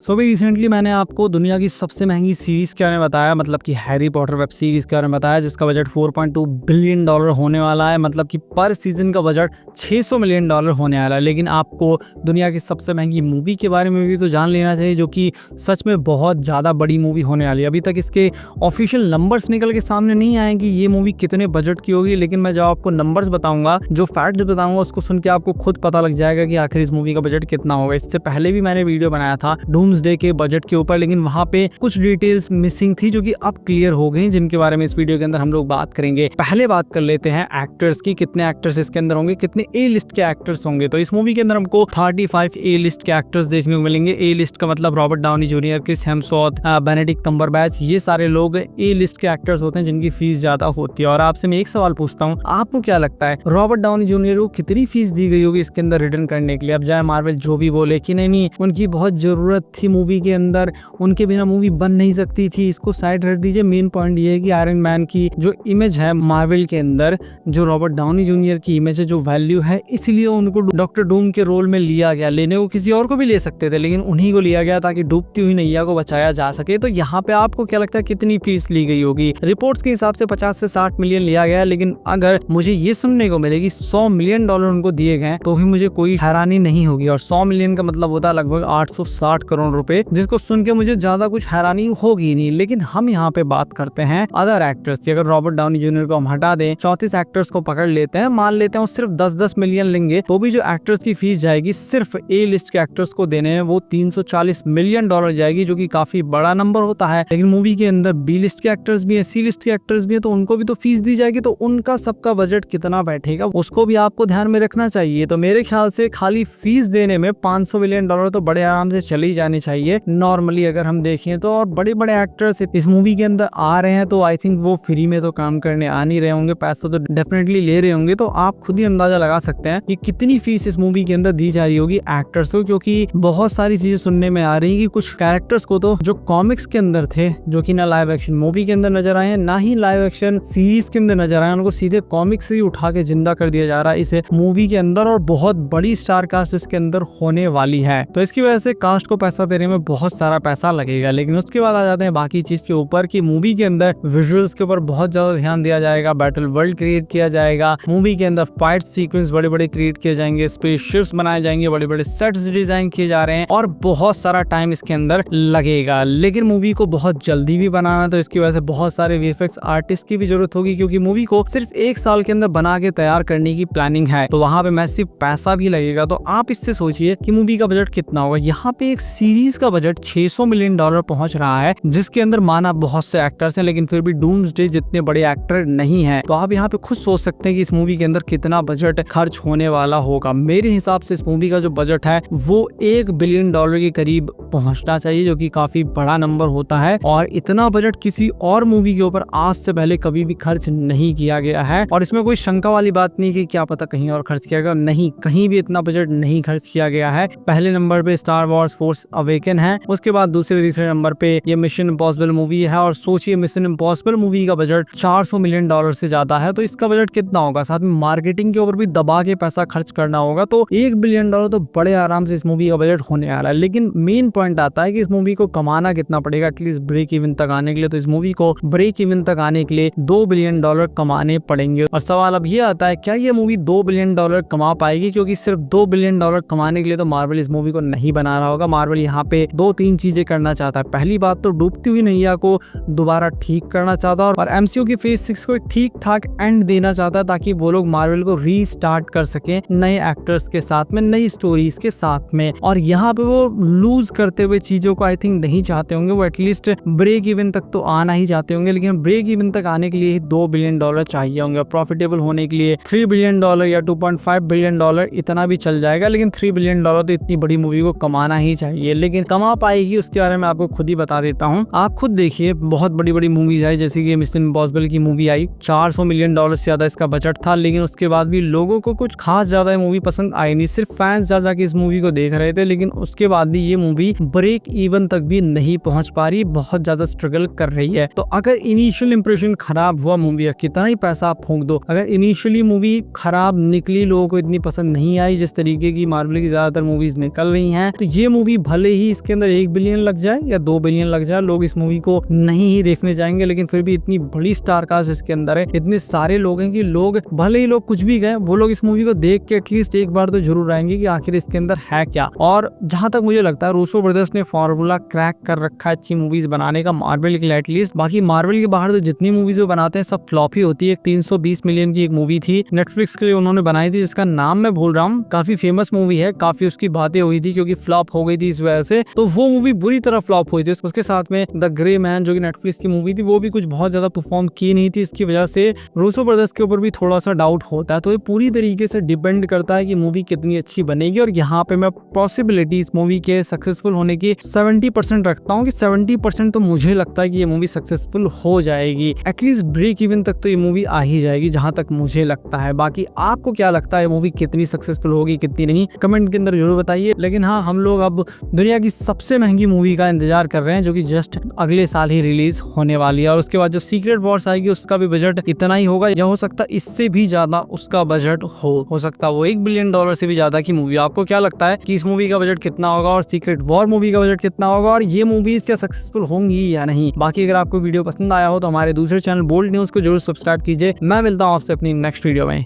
अभी रिसेंटली मैंने आपको दुनिया की सबसे महंगी सीरीज के बारे में बताया, मतलब कि हैरी पॉटर वेब सीरीज के बारे में बताया, जिसका बजट 4.2 बिलियन डॉलर होने वाला है। मतलब कि पर सीजन का बजट 600 मिलियन डॉलर होने वाला है। लेकिन आपको दुनिया की सबसे महंगी मूवी के बारे में भी तो जान लेना चाहिए, जो कि सच में बहुत ज़्यादा बड़ी मूवी होने वाली है। अभी तक इसके ऑफिशियल नंबर्स निकल के सामने नहीं आए कि ये मूवी कितने बजट की होगी, लेकिन मैं जब आपको नंबर्स बताऊंगा, जो फैक्ट बताऊंगा, उसको सुन के आपको खुद पता लग जाएगा कि आखिर इस मूवी का बजट कितना होगा। इससे पहले भी मैंने वीडियो बनाया था डूम्सडे के बजट के ऊपर, लेकिन वहां पे कुछ डिटेल्स मिसिंग थी जो कि अब क्लियर हो गई, जिनके बारे में इस वीडियो के अंदर हम लोग बात करेंगे। पहले बात कर लेते हैं एक्टर्स की, कितने एक्टर्स इसके अंदर होंगे, कितने ए लिस्ट के एक्टर्स होंगे। तो इस मूवी के अंदर हमको 35 ए लिस्ट के एक्टर्स देखने को मिलेंगे। ए लिस्ट का मतलब Robert Downey Junior, Chris Hemsworth, Benedict Cumberbatch, ये सारे लोग ए लिस्ट के एक्टर्स होते हैं जिनकी फीस ज्यादा होती है। और आपसे मैं एक सवाल पूछता हूँ, आपको क्या लगता है रॉबर्ट डाउनी जूनियर को कितनी फीस दी गई होगी इसके अंदर रिटर्न करने के लिए? अब चाहे मार्वल जो भी बोले कि नहीं उनकी बहुत जरूरत थी मूवी के अंदर, उनके बिना मूवी बन नहीं सकती थी, इसको साइड रख दीजिए। मेन पॉइंट ये है कि आयरन मैन की जो इमेज है मार्वल के अंदर, जो रॉबर्ट डाउनी जूनियर की इमेज है, जो वैल्यू है, इसलिए उनको डॉक्टर डूम के रोल में लिया गया। लेने को किसी और को भी ले सकते थे, लेकिन उन्हीं को लिया गया ताकि डूबती हुई नैया को बचाया जा सके। तो यहाँ पे आपको क्या लगता है कितनी फीस ली गई होगी? रिपोर्ट्स के हिसाब से 50 से 60 मिलियन लिया गया, लेकिन अगर मुझे ये सुनने को मिले कि 100 मिलियन डॉलर उनको दिए गए तो भी मुझे कोई हैरानी नहीं होगी। और 100 मिलियन का मतलब होता है लगभग 860 करोड़ रुपए, जिसको सुन के मुझे ज्यादा कुछ हैरानी होगी नहीं। लेकिन हम यहाँ पे बात करते हैं अदर एक्टर्स की। अगर रॉबर्ट डाउनी जूनियर को हम हटा दें, 34 एक्टर्स को पकड़ लेते हैं, मान लेते हैं वो सिर्फ 10-10 मिलियन लेंगे, तो भी जो एक्टर्स की फीस जाएगी सिर्फ ए लिस्ट के एक्टर्स को देने में वो 340 मिलियन डॉलर जाएगी, जो कि काफी बड़ा नंबर होता है। लेकिन मूवी के अंदर बी लिस्ट के एक्टर्स भी है, सी लिस्ट के एक्टर्स भी है, तो उनको भी तो फीस दी जाएगी। तो उनका सबका बजट कितना बैठेगा उसको भी आपको ध्यान में रखना चाहिए। तो मेरे ख्याल से खाली फीस देने में 500 मिलियन डॉलर तो बड़े आराम से चली जानी चाहिए नॉर्मली अगर हम देखें तो। और बड़े बड़े एक्टर्स इस मूवी के अंदर आ रहे हैं, तो आई थिंक वो फ्री में तो काम करने आ नहीं रहे होंगे, पैसा तो डेफिनेटली ले रहे होंगे। तो आप खुद ही अंदाजा लगा सकते हैं कि कितनी फीस इस मूवी के अंदर दी जा रही होगी एक्टर्स को, क्योंकि बहुत सारी चीजें सुनने में आ रही है कि कुछ कैरेक्टर्स को तो जो कॉमिक्स के अंदर थे, जो कि ना लाइव एक्शन मूवी के अंदर नजर आए हैं, ना ही लाइव एक्शन सीरीज के अंदर नजर आए, उनको सीधे कॉमिक्स से ही उठा के जिंदा कर दिया जा रहा है इस मूवी के अंदर। और बहुत बड़ी स्टार कास्ट इसके अंदर होने वाली है, तो इसकी वजह से कास्ट को पैसा देने में बहुत सारा पैसा लगेगा। लेकिन उसके बाद आ जाते हैं बाकी चीज के ऊपर कि मूवी के अंदर विजुअल्स के ऊपर बहुत ज्यादा ध्यान दिया जाएगा, बैटल वर्ल्ड क्रिएट किया जाएगा, मूवी के अंदर फाइट सीक्वेंस बड़े बड़े क्रिएट किए जाएंगे, स्पेसशिप्स बनाए जाएंगे, बड़े बड़े सेट्स डिजाइन किए जा रहे हैं, और बहुत सारा टाइम इसके अंदर लगेगा। लेकिन मूवी को बहुत जल्दी भी बनाना है, तो इसकी वजह से बहुत सारे वीएफएक्स आर्टिस्ट की भी जरूरत होगी, क्योंकि मूवी को सिर्फ 1 साल के अंदर बना के तैयार करने की प्लानिंग है, तो वहां पे मैसिव पैसा भी लगेगा। तो आप इससे सोचिए कि मूवी का बजट कितना होगा। यहाँ पे एक सीरीज का बजट 600 मिलियन डॉलर पहुंच रहा है, जिसके अंदर माना बहुत से एक्टर्स हैं, लेकिन फिर भी डूम्सडे जितने बड़े एक्टर नहीं हैं। तो आप यहाँ पे खुद सोच सकते हैं कि इस मूवी के अंदर कितना बजट खर्च होने वाला होगा। मेरे हिसाब से इस मूवी का जो बजट है वो 1 बिलियन डॉलर के करीब पहुंचना चाहिए, जो कि काफी बड़ा नंबर होता है। और इतना बजट किसी और मूवी के ऊपर आज से पहले कभी भी खर्च नहीं किया गया है, और इसमें कोई शंका वाली बात नहीं कि क्या पता कहीं और खर्च किया गया, नहीं, कहीं भी इतना बजट नहीं खर्च किया गया है। पहले नंबर पे स्टार वॉर्स फोर्स अवेकन है, उसके बाद दूसरे तीसरे नंबर पे ये मिशन इम्पॉसिबल मूवी है। और सोचिए मिशन इम्पॉसिबल मूवी का बजट 400 मिलियन डॉलर से ज्यादा है, तो इसका बजट कितना होगा? साथ में मार्केटिंग के ऊपर भी दबा के पैसा खर्च करना होगा, तो 1 बिलियन डॉलर तो बड़े आराम से इस मूवी का बजट होने वाला है। लेकिन मेन पॉइंट आता है कि इस मूवी को कमाना कितना पड़ेगा एटलीस्ट ब्रेक इवन तक आने के लिए। तो इस मूवी को ब्रेक इवन तक आने के लिए 2 बिलियन डॉलर कमाने पड़ेंगे। और सवाल अब ये आता है, क्या ये मूवी 2 बिलियन डॉलर कमा पाएगी? क्योंकि सिर्फ 2 बिलियन डॉलर कमाने के लिए तो मार्वल इस मूवी को नहीं बना रहा होगा। मार्वल यहाँ पे 2-3 चीजें करना चाहता है। पहली बात तो डूबती हुई नैया को दोबारा ठीक करना चाहता है, और एमसीयू की फेज 6 को एक ठीक ठाक एंड देना चाहता है, ताकि वो लोग मार्वल को रीस्टार्ट कर सके नए एक्टर्स के साथ में, नई स्टोरीज के साथ में। और यहाँ पे वो लूज करते हुए चीजों को आई थिंक नहीं चाहते होंगे, वो एटलीस्ट ब्रेक इवन तक तो आना ही चाहते होंगे। लेकिन ब्रेक इवन तक आने के लिए 2 बिलियन डॉलर चाहिए होंगे, प्रॉफिटेबल होने के लिए 3 बिलियन डॉलर या 2.5 बिलियन डॉलर इतना भी चल जाएगा। लेकिन 3 बिलियन डॉलर तो इतनी बड़ी मूवी को कमाना ही चाहिए। लेकिन कमा पाएगी उसके बारे में आपको खुद ही बता देता हूँ। आप खुद देखिए, बहुत बड़ी बड़ी मूवीज आई, जैसे कि मिशन इम्पॉसिबल की मूवी आई, 400 मिलियन डॉलर से ज्यादा इसका बजट था, लेकिन उसके बाद भी लोगों को कुछ खास ज्यादा मूवी पसंद आई नहीं। सिर्फ फैंस ज्यादा की इस मूवी को देख रहे थे, लेकिन उसके बाद भी ये मूवी ब्रेक इवन तक भी नहीं पहुंच पा रही, बहुत ज्यादा स्ट्रगल कर रही है। तो अगर इनिशियल इंप्रेशन खराब हुआ मूवी का, कितना ही पैसा आप फूंक दो, अगर इनिशियली मूवी खराब निकली, लोगों को इतनी पसंद नहीं आई जिस तरीके की मार्वल की ज्यादातर मूवीज निकल रही हैं, तो ये मूवी भले ही इसके अंदर 1 बिलियन लग जाए या 2 बिलियन लग जाए, लोग इस मूवी को नहीं ही देखने जाएंगे। लेकिन फिर भी इतनी बड़ी स्टार कास्ट इसके अंदर है, इतने सारे लोग हैं कि लोग भले ही लोग कुछ भी गए, वो लोग इस मूवी को देख के एटलीस्ट एक बार तो जरूर आएंगे कि आखिर इसके अंदर है क्या। और जहां तक मुझे लगता है रूसो ब्रदर्स ने फॉर्मूला क्रैक कर रखा है अच्छी मूवीज बनाने का, मार्वल के लिए एटलीस्ट। बाकी मार्वल के बाहर तो जितनी मूवीज वो बनाते हैं सब फ्लॉप ही होती है। 320 मिलियन की एक मूवी थी नेटफ्लिक्स के लिए उन्होंने बनाई थी, जिसका नाम मैं भूल रहा हूँ, काफी फेमस मूवी है, काफी उसकी बातें हुई थी क्योंकि फ्लॉप हो गई थी इस वजह से, तो वो मूवी बुरी तरह फ्लॉप हुई थी। उसके साथ में द ग्रे मैन जो कि नेटफ्लिक्स की मूवी थी, वो भी कुछ बहुत ज्यादा परफॉर्म की नहीं थी। इसकी वजह से रूसो ब्रदर्स के ऊपर भी थोड़ा सा डाउट होता है। तो ये पूरी तरीके से डिपेंड करता है कि मूवी कितनी अच्छी बनेगी। और यहाँ पे मैं पॉसिबिलिटी इस मूवी के सक्सेसफुल होने की 70% रखता हूँ कि 70% तो मुझे लगता है कि ये मूवी सक्सेसफुल हो जाएगी, एटलीस्ट ब्रेक इवन तक तो ये मूवी आ ही जाएगी जहां तक मुझे लगता है। बाकी आपको क्या लगता है मूवी कितनी सक्सेसफुल होगी कितनी नहीं, कमेंट के अंदर जरूर बताइए। लेकिन हाँ, हम लोग अब दुनिया की सबसे महंगी मूवी का इंतजार कर रहे हैं जो कि जस्ट अगले साल ही रिलीज होने वाली है। और उसके बाद जो सीक्रेट वॉर्स आएगी उसका भी बजट इतना ही होगा, या हो सकता है इससे भी ज्यादा उसका बजट हो सकता है वो $1 बिलियन से भी ज्यादा की मूवी। आपको क्या लगता है कि इस मूवी का बजट कितना होगा और सीक्रेट वॉर मूवी का बजट कितना होगा, और ये मूवीज क्या सक्सेसफुल होंगी या नहीं। बाकी अगर आपको वीडियो पसंद आया हो तो हमारे दूसरे चैनल बोल्ड न्यूज को जरूर सब्सक्राइब कीजिए। मैं मिलता हूँ आपसे अपनी नेक्स्ट वीडियो में।